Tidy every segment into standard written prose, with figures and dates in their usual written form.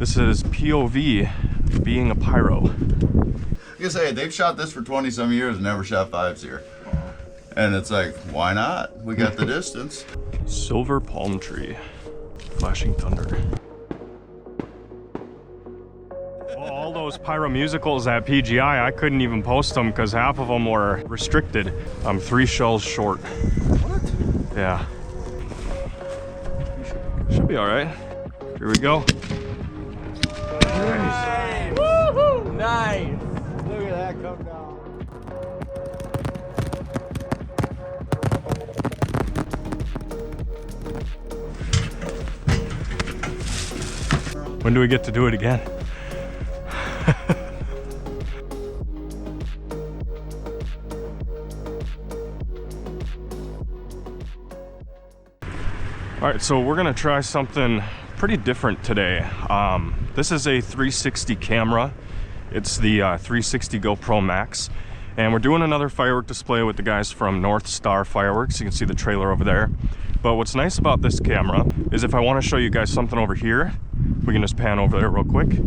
This is POV being a pyro. Like I say, they've shot this for 20 some years and never shot fives here. And it's like, why not? We got the distance. Silver palm tree, flashing thunder. All those pyro musicals at PGI, I couldn't even post them because half of them were restricted. I'm 3 shells short. What? Yeah. Should be all right. Here we go. Nice. Woohoo! Nice. Look at that come down. When do we get to do it again? All right, so we're gonna try something pretty different today. This is a 360 camera. It's the 360 GoPro Max. And we're doing another firework display with the guys from North Star Fireworks. You can see the trailer over there. But what's nice about this camera is if I wanna show you guys something over here, we can just pan over there real quick.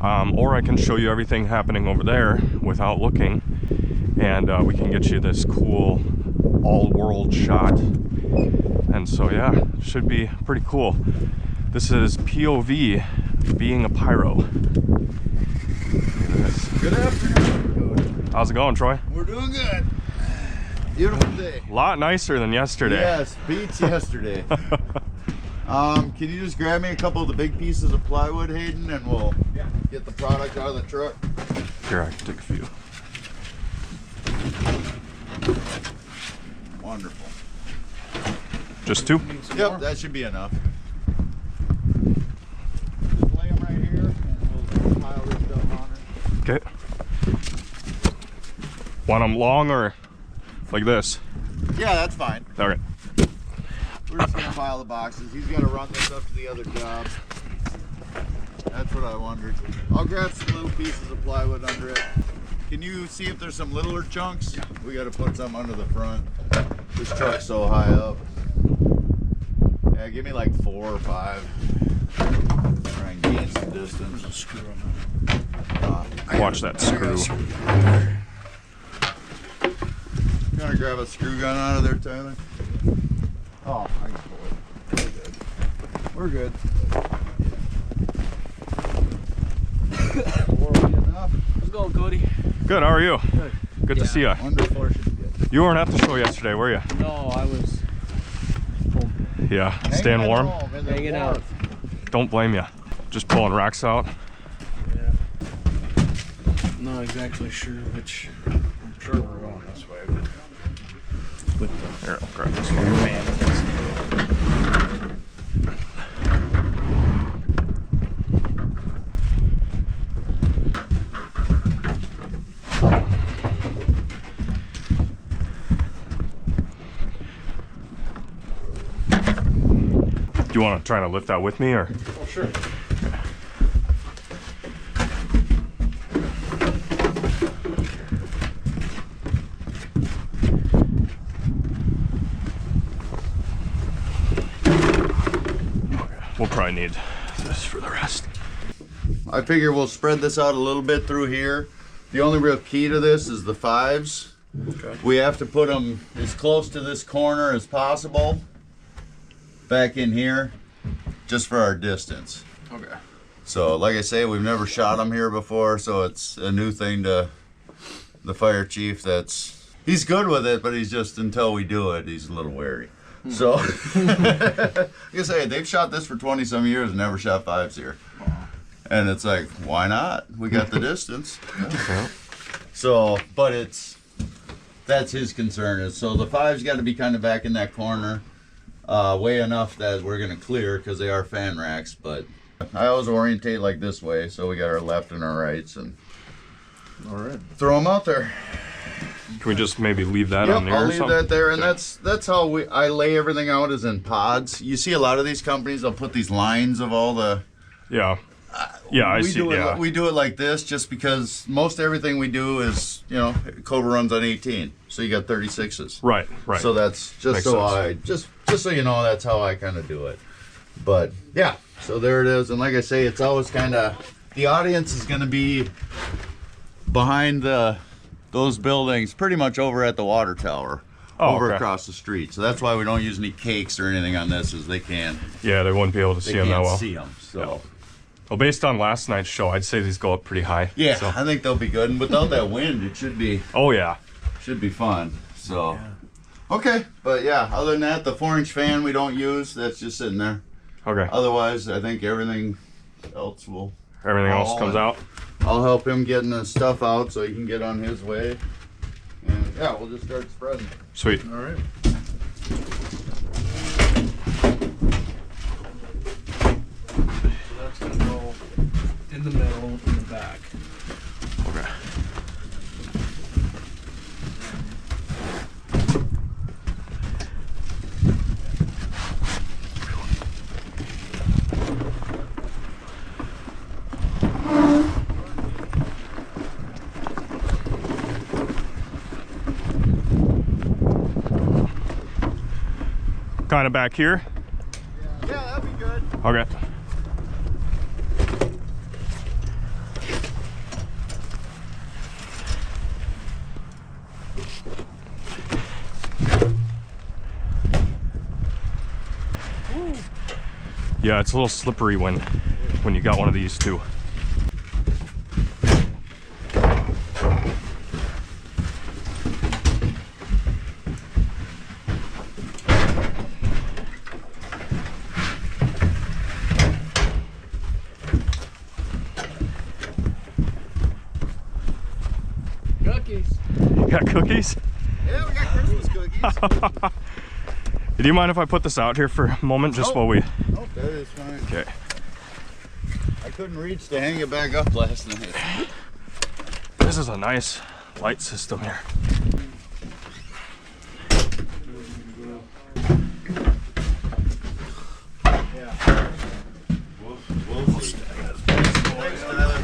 Or I can show you everything happening over there without looking. And we can get you this cool all-world shot. And so yeah, should be pretty cool. This is POV being a pyro. Good afternoon. How's it going, Troy? We're doing good. Beautiful day. A lot nicer than yesterday. Yes, beats yesterday. Can you just grab me a couple of the big pieces of plywood, Hayden, and we'll get the product out of the truck? Here, I can take a few. Wonderful. Just 2? Yep, that should be enough. Just lay them right here, and we'll pile this stuff on it. Okay. Want them long or like this? Yeah, that's fine. All right. We're just gonna pile the boxes. He's gotta run this up to the other job. That's what I wondered. I'll grab some little pieces of plywood under it. Can you see if there's some littler chunks? Yeah. We gotta put some under the front. This truck's so high up. Yeah, give me like 4 or 5. Try and gain some distance. Watch that screw. You wanna grab a screw gun out of there, Tyler? Oh, I can pull it. We're good. How's it going, Cody? Good, how are you? Good to see you. Wonderful. You weren't at the show yesterday, were you? No, I was home. Yeah, staying warm? Hanging out. Don't blame you. Just pulling racks out. Yeah. I'm not exactly sure which. I'm sure we're going this way. But Here, I'll grab this one. Do you want to try to lift that with me, or? Oh, sure. We'll probably need this for the rest. I figure we'll spread this out a little bit through here. The only real key to this is the 5s. Okay. We have to put them as close to this corner as possible. Back in here, just for our distance. Okay. So like I say, we've never shot them here before, so it's a new thing to the fire chief. He's good with it, but he's just, until we do it, he's a little wary. So, like I say, they've shot this for 20 some years and never shot 5s here. And it's like, why not? We got the distance. So, but that's his concern. So the 5's got to be kind of back in that corner. Way enough that we're gonna clear because they are fan racks, but I always orientate like this way, so we got our left and our rights, and All right. throw them out there. Can we just maybe leave that Yep, on there? I'll or leave something? that there, and that's how I lay everything out, is in pods. You see a lot of these companies, they'll put these lines of all the. Yeah. Yeah, I see. Yeah. We do it like this just because most everything we do is, Cobra runs on 18, so you got 36s. Right. Right. So that's just Makes so sense. just so you know, that's how I kind of do it. But yeah, So there it is, and like I say, it's always kind of, the audience is going to be behind those buildings, pretty much over at the water tower, over across the street. So that's why we don't use any cakes or anything on this, as they can't. Yeah, they wouldn't be able to see them that well. See them, so. Yeah. Well, based on last night's show, I'd say these go up pretty high. Yeah, so. I think they'll be good, and without that wind, it should be. Oh yeah, should be fun. So, okay, but yeah, other than that, the 4-inch fan we don't use. That's just sitting there. Okay. Otherwise, I think everything else will. Everything else comes out. I'll help him getting the stuff out so he can get on his way. And yeah, we'll just start spreading. Sweet. All right. So that's gonna go in the middle, in the back. Okay. Kind of back here? Yeah, that'd be good. Okay. Yeah, it's a little slippery when you got one of these too. Cookies. You got cookies? Yeah, we got Christmas cookies. Do you mind if I put this out here for a moment, just while we? Oh, that is fine. Okay. I couldn't reach to hang it back up last night. This is a nice light system here. Yeah. We'll see. Thanks, Tyler.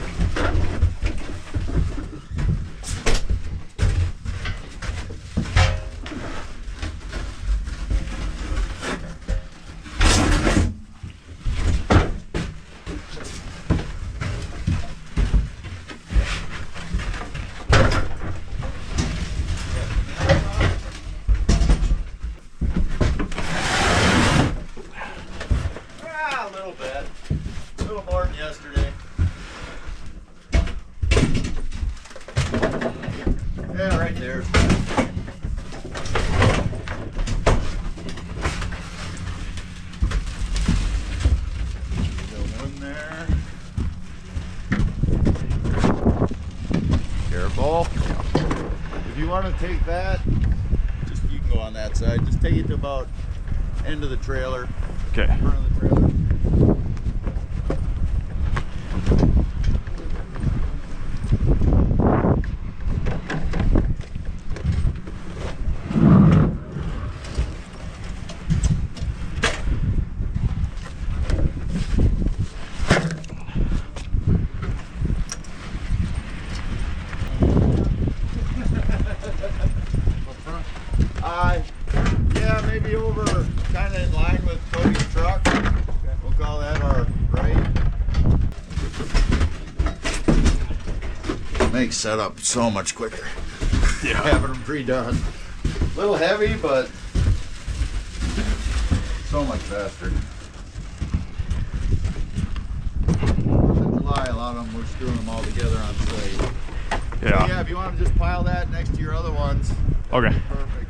A little bit. A little more than yesterday. Yeah, right there. Go in there. Careful. If you want to take that, just you can go on that side. Just take it to about end of the trailer. Okay. Front of the trailer. Yeah, maybe over kind of in line with Cody's truck. We'll call that our right. Makes setup so much quicker. Yeah. Having them pre-done. A little heavy, but so much faster. 4th of July, a lot of them, we're screwing them all together on site. Yeah. Yeah, if you want to just pile that next to your other ones. Okay. Perfect.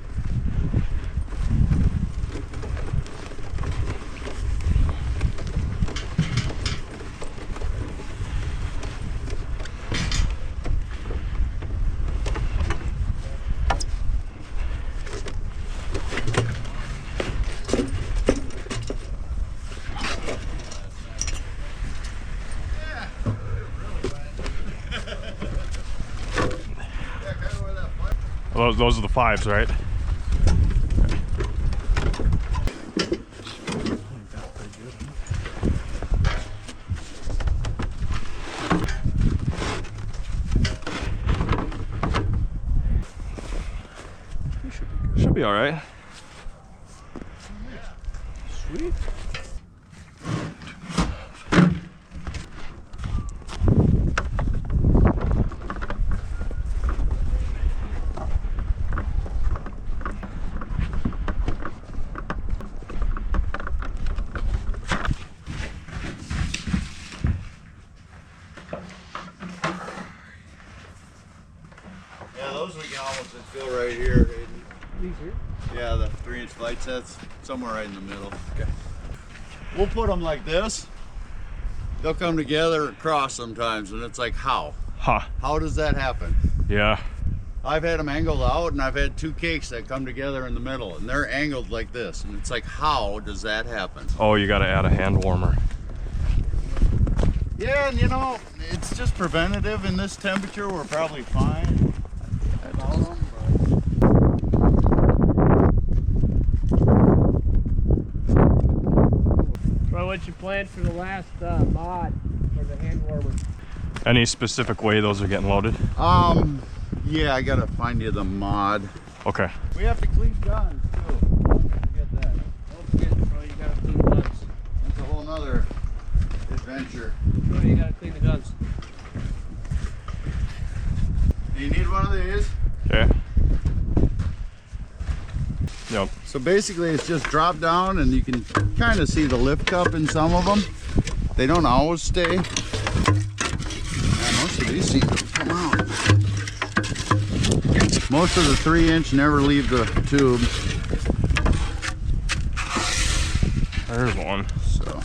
Those are the 5s, right? Should be all right. Sweet. we can almost fill right here. These here? Yeah, the 3-inch light sets, somewhere right in the middle. Okay. We'll put them like this. They'll come together and cross sometimes, and it's like, how? Huh. How does that happen? Yeah. I've had them angled out, and I've had 2 cakes that come together in the middle, and they're angled like this, and it's like, how does that happen? Oh, you got to add a hand warmer. Yeah, and you know, it's just preventative. In this temperature, we're probably fine. About them, Well, what's your plan for the last mod for the hand warmer? Any specific way those are getting loaded? Yeah, I gotta find you the mod. Okay. We have to clean guns too. Don't forget that. Don't forget, bro, you gotta clean the guns. That's a whole nother adventure. Bro, you gotta clean the guns. Do you need one of these? Okay. Yep. So basically it's just drop down, and you can kind of see the lift cup in some of them. They don't always stay. Yeah, most of these seem to come out. Most of the 3-inch never leave the tube. There's one. So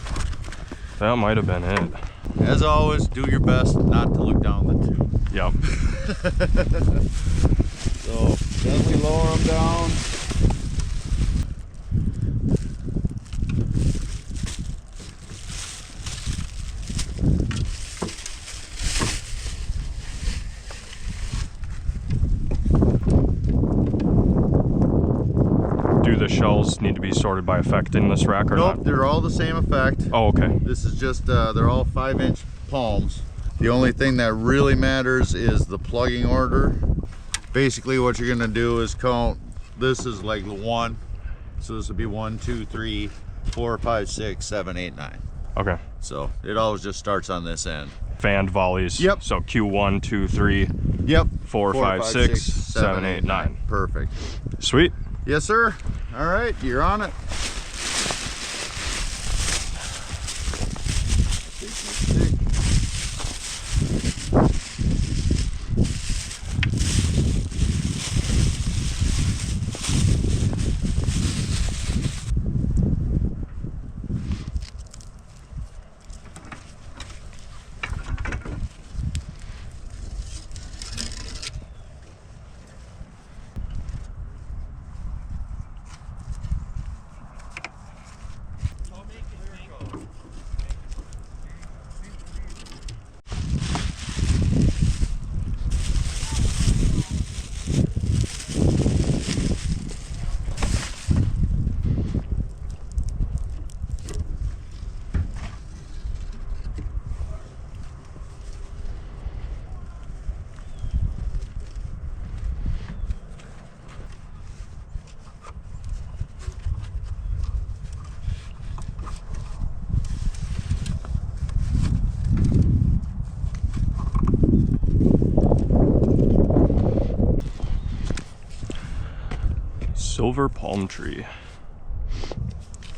That might have been it. as always, do your best not to look down the tube. Yep. So gently lower them down. Do the shells need to be sorted by effect in this rack or Nope, not? they're all the same effect. Oh, okay. This is just, they're all 5-inch palms. The only thing that really matters is the plugging order. Basically what you're gonna do is count, this is like the 1. So this would be 1, 2, 3, 4, 5, 6, 7, 8, 9. Okay. So it always just starts on this end. Fanned volleys. Yep. So Q1, 2, 3, Yep. 4, 5, 6, 7, 8, 9. Perfect. Sweet. Yes, sir. All right, you're on it. Silver palm tree.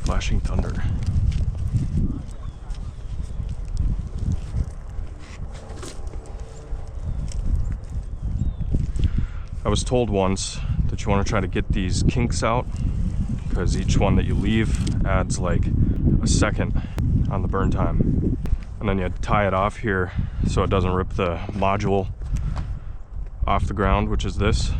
Flashing thunder. I was told once that you want to try to get these kinks out because each one that you leave adds like a second on the burn time. And then you tie it off here so it doesn't rip the module off the ground, which is this.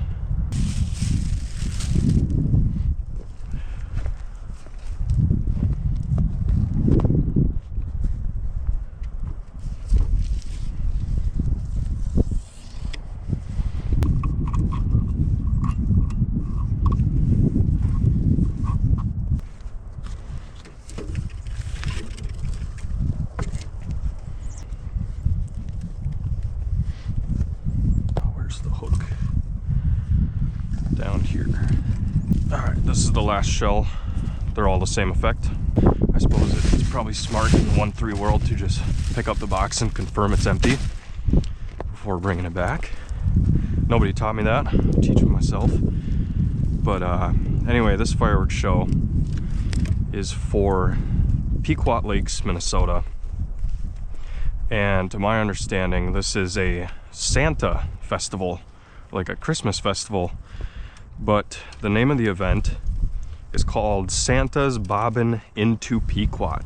This is the last shell. They're all the same effect. I suppose it's probably smart in the 1-3 world to just pick up the box and confirm it's empty before bringing it back. Nobody taught me that. I'm teaching myself. But anyway, this fireworks show is for Pequot Lakes, Minnesota. And to my understanding, this is a Santa festival like a Christmas festival, but the name of the event is called Santa's Bobbin into Pequot.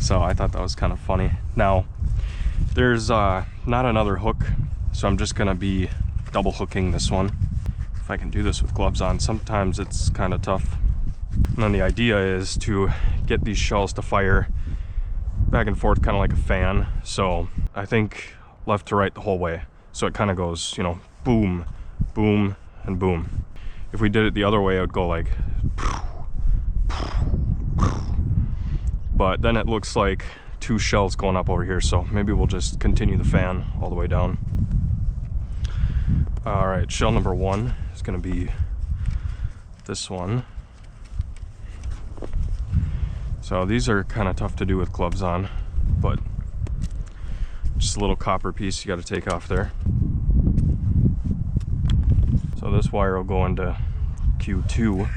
So I thought that was kind of funny. Now, there's not another hook, so I'm just gonna be double hooking this one. If I can do this with gloves on, sometimes it's kind of tough. And then the idea is to get these shells to fire back and forth, kind of like a fan. So I think left to right the whole way. So it kind of goes, you know, boom, boom, and boom. If we did it the other way, it would go like, but then it looks like two shells going up over here. So maybe we'll just continue the fan all the way down. All right, shell number 1 is gonna be this one. So these are kind of tough to do with gloves on, but just a little copper piece you got to take off there. So this wire will go into Q2,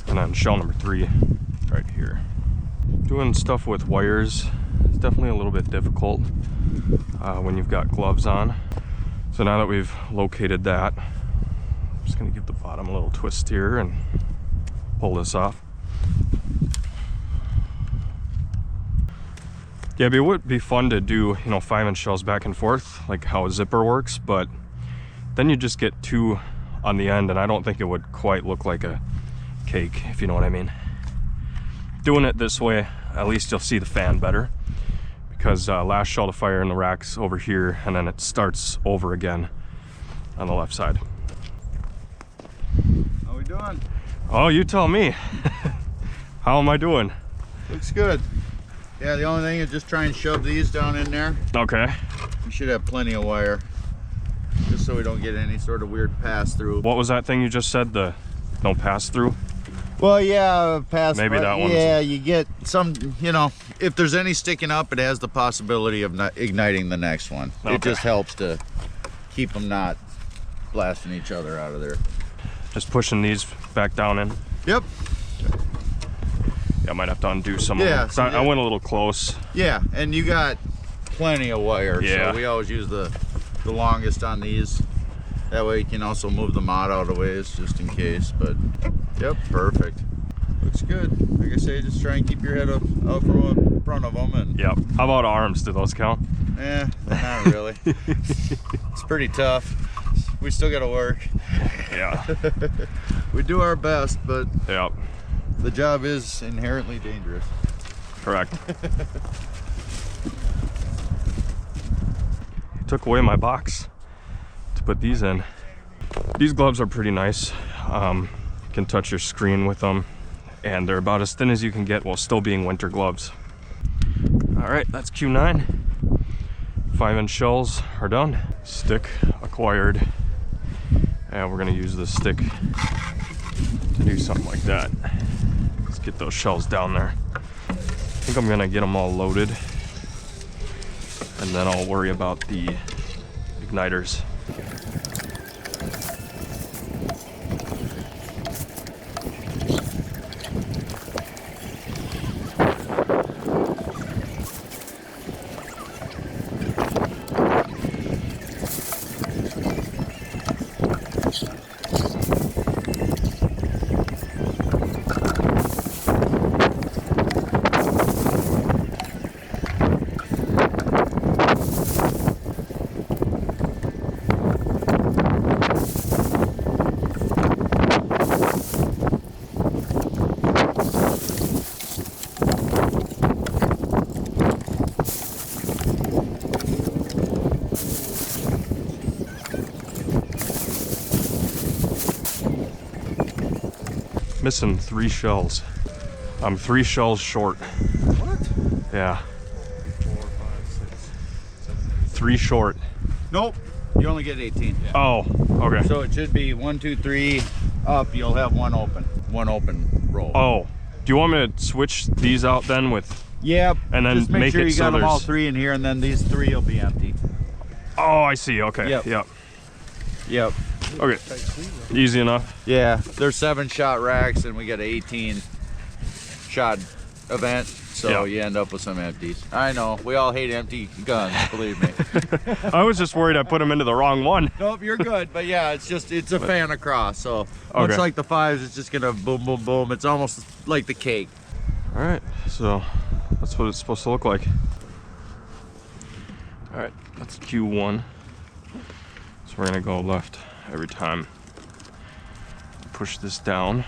and then shell number 3 right here. Doing stuff with wires is definitely a little bit difficult when you've got gloves on. So now that we've located that, I'm just going to give the bottom a little twist here and pull this off. Yeah, it would be fun to do, you know, 5-inch shells back and forth, like how a zipper works, but then you just get 2 on the end, and I don't think it would quite look like a cake, if you know what I mean. Doing it this way, at least you'll see the fan better, because last shell to fire in the rack's over here, and then it starts over again on the left side. How we doing? Oh, you tell me. How am I doing? Looks good. Yeah, the only thing is just try and shove these down in there. Okay. We should have plenty of wire, just so we don't get any sort of weird pass through. What was that thing you just said? The no pass through? Well, yeah, pass. Maybe that one. Yeah, you get some, you know, if there's any sticking up, it has the possibility of not igniting the next one. Okay. It just helps to keep them not blasting each other out of there. Just pushing these back down in. Yep. Yeah, I might have to undo some Yeah, of them. I went a little close. Yeah, and you got plenty of wire. Yeah. So we always use the longest on these. That way you can also move the mod out of ways just in case. But yep, perfect. Looks good. Like I say, just try and keep your head out from in front of them. And Yep. How about arms? Do those count? not really. It's pretty tough. We still got to work. Yeah. We do our best, but Yep. the job is inherently dangerous. Correct. Took away my box to put these in. These gloves are pretty nice. You can touch your screen with them, and they're about as thin as you can get while still being winter gloves. All right, that's Q9. 5-inch shells are done. Stick acquired. And we're gonna use this stick to do something like that. Let's get those shells down there. I think I'm gonna get them all loaded, and then I'll worry about the igniters. Missing 3 shells. I'm 3 shells short. What? Yeah. 4, 5, 6, 7, 8. 3 short. Nope. You only get 18. Yeah. Oh, okay. So it should be 1, 2, 3 up. You'll have one open roll. Oh, do you want me to switch these out then with? Yep. And then just make sure it you so got them all there's- 3 in here, and then these 3 will be empty. Oh, I see. Okay. Yep. Yep. Yep. Okay. Easy enough. Yeah. They're 7-shot racks, and we got an 18-shot event. so Yeah. you end up with some empties. I know, we all hate empty guns, believe me. I was just worried I put them into the wrong one. Nope, you're good. But yeah, it's a fan across. So much Okay. like the 5s, it's just gonna boom, boom, boom. It's almost like the cake. All right, so that's what it's supposed to look like. All right, that's Q1. So we're gonna go left every time. Push this down.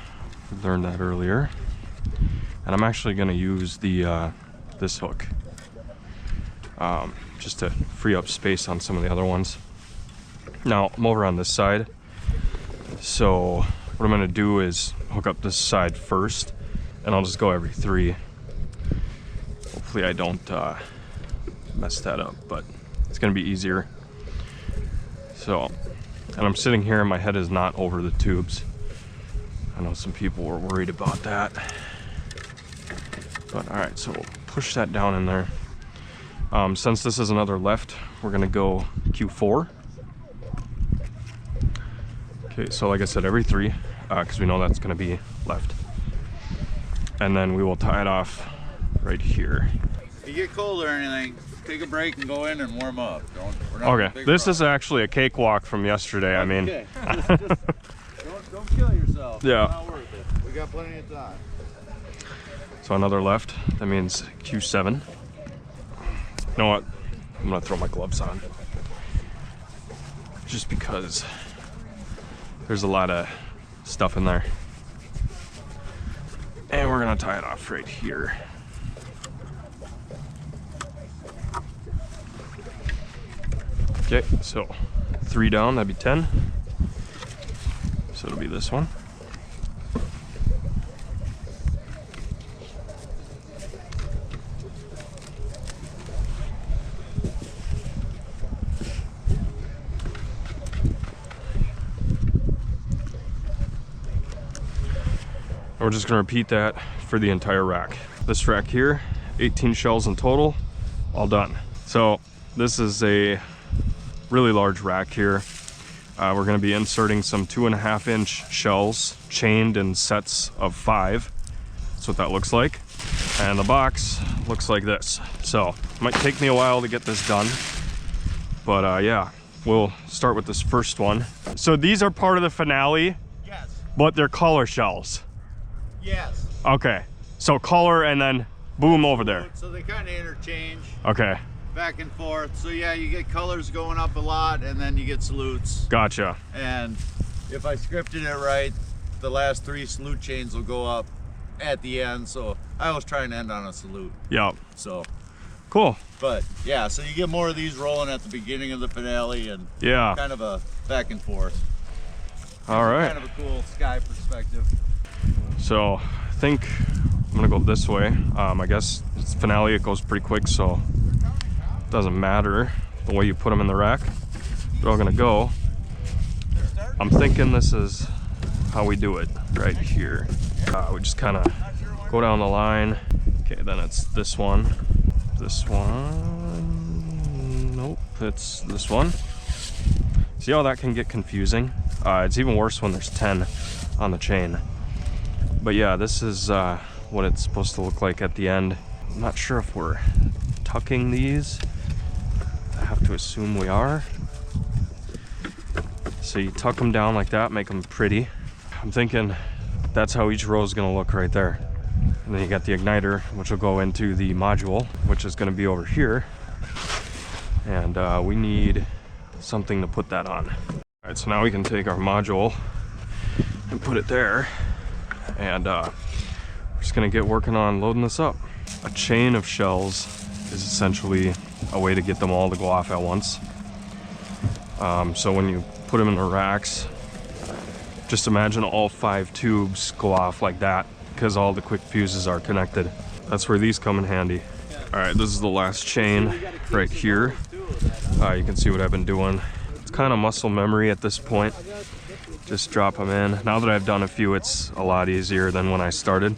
We learned that earlier. And I'm actually gonna use the this hook just to free up space on some of the other ones. Now I'm over on this side, so what I'm gonna do is hook up this side first, and I'll just go every 3. Hopefully I don't mess that up, but it's gonna be easier. So, and I'm sitting here and my head is not over the tubes. I know some people were worried about that. But all right, so we'll push that down in there. Since this is another left, we're gonna go Q4. Okay, so like I said, every 3, because we know that's gonna be left. And then we will tie it off right here. If you get cold or anything, take a break and go in and warm up. We're not Okay, this is actually a cakewalk from yesterday. I mean, okay. Don't kill yourself. Yeah. It's not worth it. We got plenty of time. so another left. That means Q7. You know what? I'm gonna throw my gloves on, just because there's a lot of stuff in there. And we're gonna tie it off right here. Okay, so 3 down, that'd be 10. So it'll be this one. We're just gonna repeat that for the entire rack. This rack here, 18 shells in total, all done. So this is a really large rack here. We're gonna be inserting some 2.5-inch shells chained in sets of 5. That's what that looks like. And the box looks like this. So it might take me a while to get this done, but yeah, we'll start with this first one. So these are part of the finale, Yes. but they're color shells. Yes. Okay, so color and then boom over there. So they kind of interchange Okay, back and forth. So yeah, you get colors going up a lot, and then you get salutes. gotcha. And if I scripted it right, the last 3 salute chains will go up at the end. So I was trying to end on a salute. Yep, So, cool. but yeah, so you get more of these rolling at the beginning of the finale, and Yeah, kind of a back and forth. all right. Kind of a cool sky perspective. So I think I'm gonna go this way. I guess it's finale, it goes pretty quick, so it doesn't matter the way you put them in the rack. They're all gonna go. I'm thinking this is how we do it right here. We just kind of go down the line. Okay, then it's this one. Nope, it's this one. See how that can get confusing? It's even worse when there's 10 on the chain. But yeah, this is what it's supposed to look like at the end. I'm not sure if we're tucking these. I have to assume we are. So you tuck them down like that, make them pretty. I'm thinking that's how each row is gonna look right there. And then you got the igniter, which will go into the module, which is gonna be over here. And we need something to put that on. All right, so now we can take our module and put it there. And we're just gonna get working on loading this up. A chain of shells is essentially a way to get them all to go off at once. So when you put them in the racks, just imagine all 5 tubes go off like that, because all the quick fuses are connected. That's where these come in handy. All right, this is the last chain right here. You can see what I've been doing. It's kind of muscle memory at this point. Just drop them in. Now that I've done a few, it's a lot easier than when I started.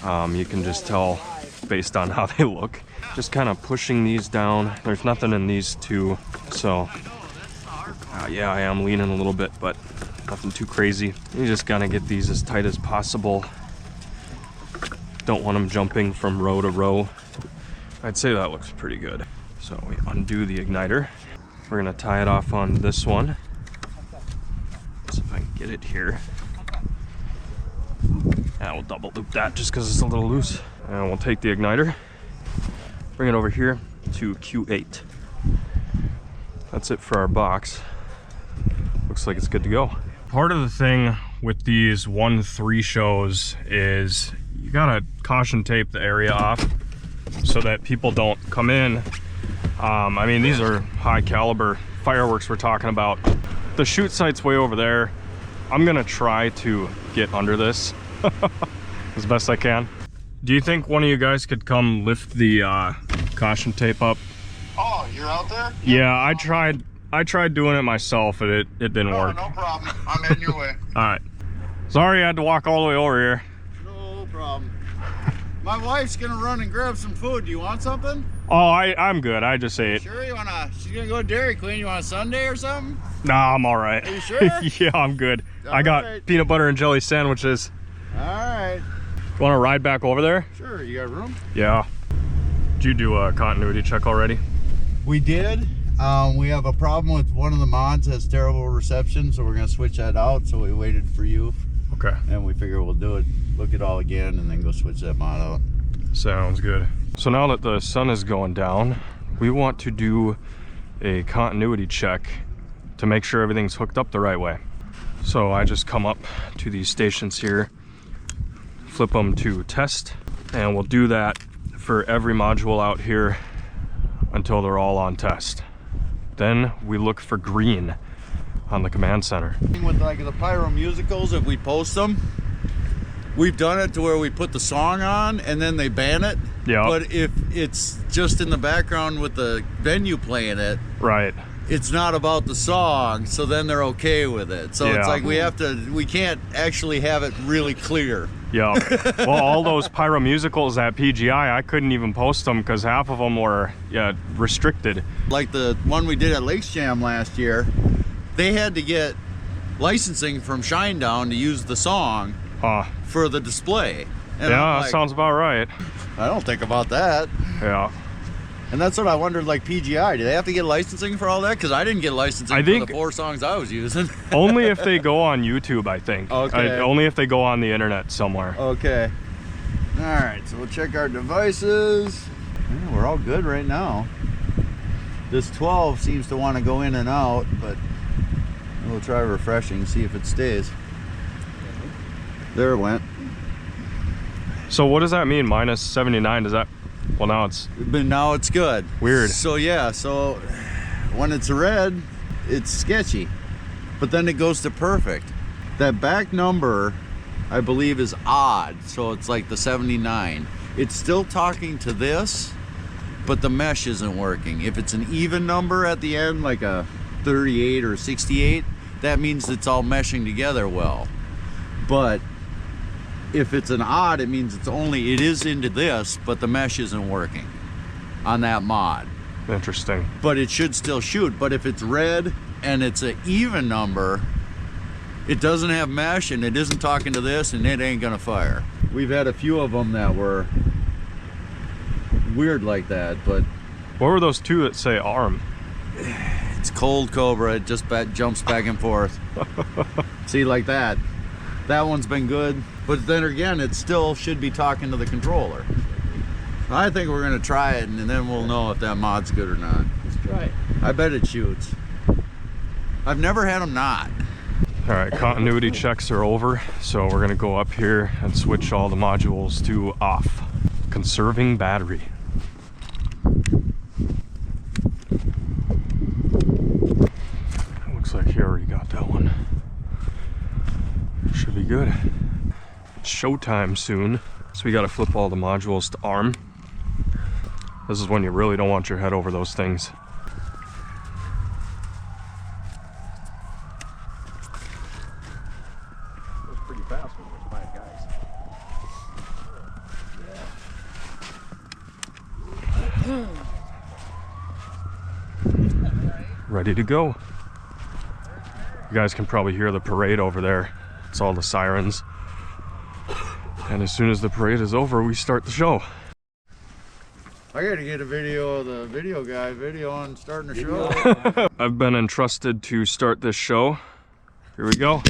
You can just tell based on how they look. Just kind of pushing these down. There's nothing in these 2, so yeah, I am leaning a little bit, but nothing too crazy. You just gotta get these as tight as possible. Don't want them jumping from row to row. I'd say that looks pretty good. So we undo the igniter. We're gonna tie it off on this one. See if I can get it here. And we'll double loop that just because it's a little loose. And we'll take the igniter, bring it over here to Q8. That's it for our box. Looks like it's good to go. Part of the thing with these 1-3 shows is you gotta caution tape the area off so that people don't come in. I mean, these are high caliber fireworks we're talking about. The shoot site's way over there. I'm gonna try to get under this as best I can. Do you think one of you guys could come lift the caution tape up? Oh, you're out there? Yeah, I tried doing it myself, and it didn't work. No problem. I'm heading your way. All right. Sorry I had to walk all the way over here. No problem. My wife's gonna run and grab some food. Do you want something? Oh, I'm good. I just ate. Sure, you wanna? She's gonna go to Dairy Queen. You want a sundae or something? Nah, I'm all right. Are you sure? Yeah, I'm good. I got right. peanut butter and jelly sandwiches. All right. You want to ride back over there? Sure. You got room? Yeah. Did you do a continuity check already? We did. We have a problem with one of the mods has terrible reception, so we're gonna switch that out. So we waited for you, Okay. and we figure we'll do it, look it all again, and then go switch that mod out. Sounds good. So now that the sun is going down, we want to do a continuity check to make sure everything's hooked up the right way. So I just come up to these stations here, flip them to test, and we'll do that for every module out here until they're all on test. Then we look for green on the command center. With like the Pyro musicals, if we post them, we've done it to where we put the song on and then they ban it. Yeah. But if it's just in the background with the venue playing it, Right. it's not about the song, so then they're okay with it. So Yeah. it's like we can't actually have it really clear. Yeah. Well, all those Pyro musicals at PGI, I couldn't even post them because half of them were restricted. Like the one we did at Lakes Jam last year, they had to get licensing from Shinedown to use the song for the display. And Yeah, I'm that like, sounds about right. I don't think about that. Yeah. And that's what I wondered, like PGI, do they have to get licensing for all that? Because I didn't get licensing I for think- the 4 songs I was using. Only if they go on YouTube, I think. Okay. Only if they go on the internet somewhere. Okay. All right, so we'll check our devices. Yeah, we're all good right now. This 12 seems to want to go in and out, but we'll try refreshing, see if it stays. There it went. So what does that mean, minus 79? Does that, well, now it's But now it's good. weird. So yeah, so when it's red, it's sketchy, but then it goes to perfect. That back number, I believe, is odd, so it's like the 79. It's still talking to this, but the mesh isn't working. If it's an even number at the end, like a 38 or 68, that means it's all meshing together well. But if it's an odd, it means it is into this, but the mesh isn't working on that mod. Interesting. But it should still shoot. But if it's red and it's an even number, it doesn't have mesh and it isn't talking to this, and it ain't gonna fire. We've had a few of them that were weird like that, but What were those two that say ARM? it's cold Cobra. It just jumps back and forth. See, like that. That one's been good, but then again, it still should be talking to the controller. I think we're gonna try it, and then we'll know if that mod's good or not. Let's try it. I bet it shoots. I've never had them not. All right, continuity checks are over, so we're gonna go up here and switch all the modules to off. Conserving battery. Looks like he already got that one. Should be good. It's showtime soon, so we gotta flip all the modules to ARM. This is when you really don't want your head over those things. It was pretty fast when we were 5 guys. Ready to go. You guys can probably hear the parade over there. It's all the sirens. And as soon as the parade is over, we start the show. I gotta get a video of the video guy on starting the show. I've been entrusted to start this show. Here we go.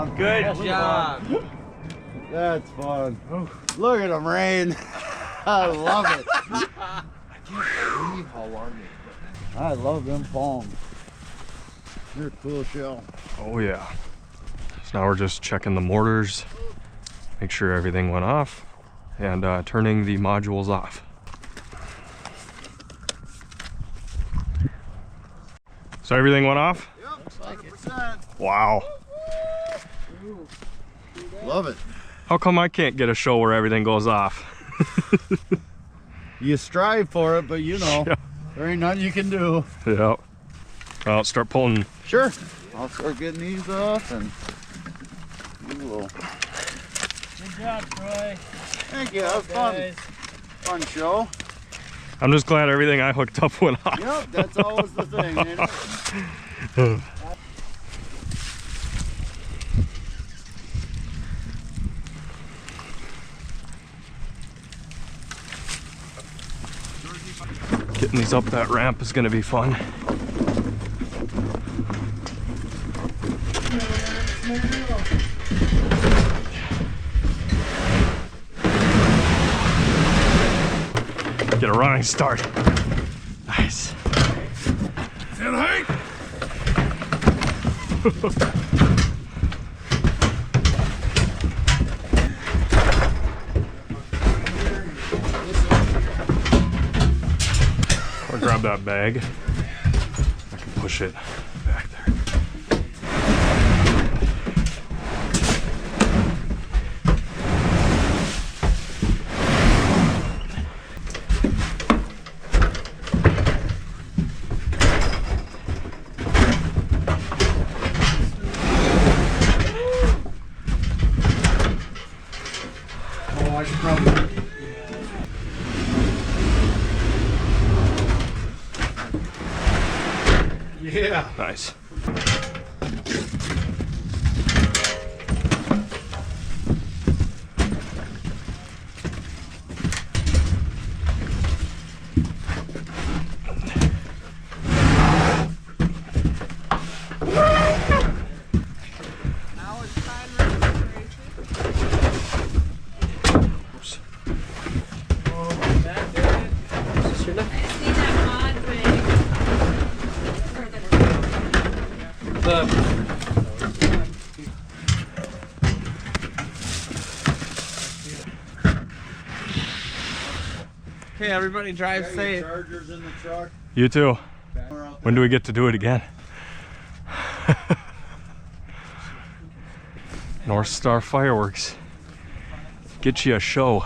fun. Good job. That's fun. Look at them rain. I love it. I can't believe how long they I love them palms. They're a cool shell. Oh yeah. So now we're just checking the mortars, make sure everything went off, and turning the modules off. So everything went off? Yep, 100%. Wow. Love it. How come I can't get a show where everything goes off? You strive for it, but you know, Yeah. there ain't nothing you can do. Yep. Well, start pulling. Sure. I'll start getting these off and you will. Good job, Troy. Thank you. That was fun. Guys. Fun show. I'm just glad everything I hooked up went off. Yep, that's always the thing, ain't it? Getting these up that ramp is gonna be fun. Get a running start. Nice. And hike. I'll grab that bag. I can push it back there. Oh, I should probably. Yeah. Nice. Oops. Okay, everybody drive safe. Chargers in the truck. You too. When do we get to do it again? North Star Fireworks. Get you a show.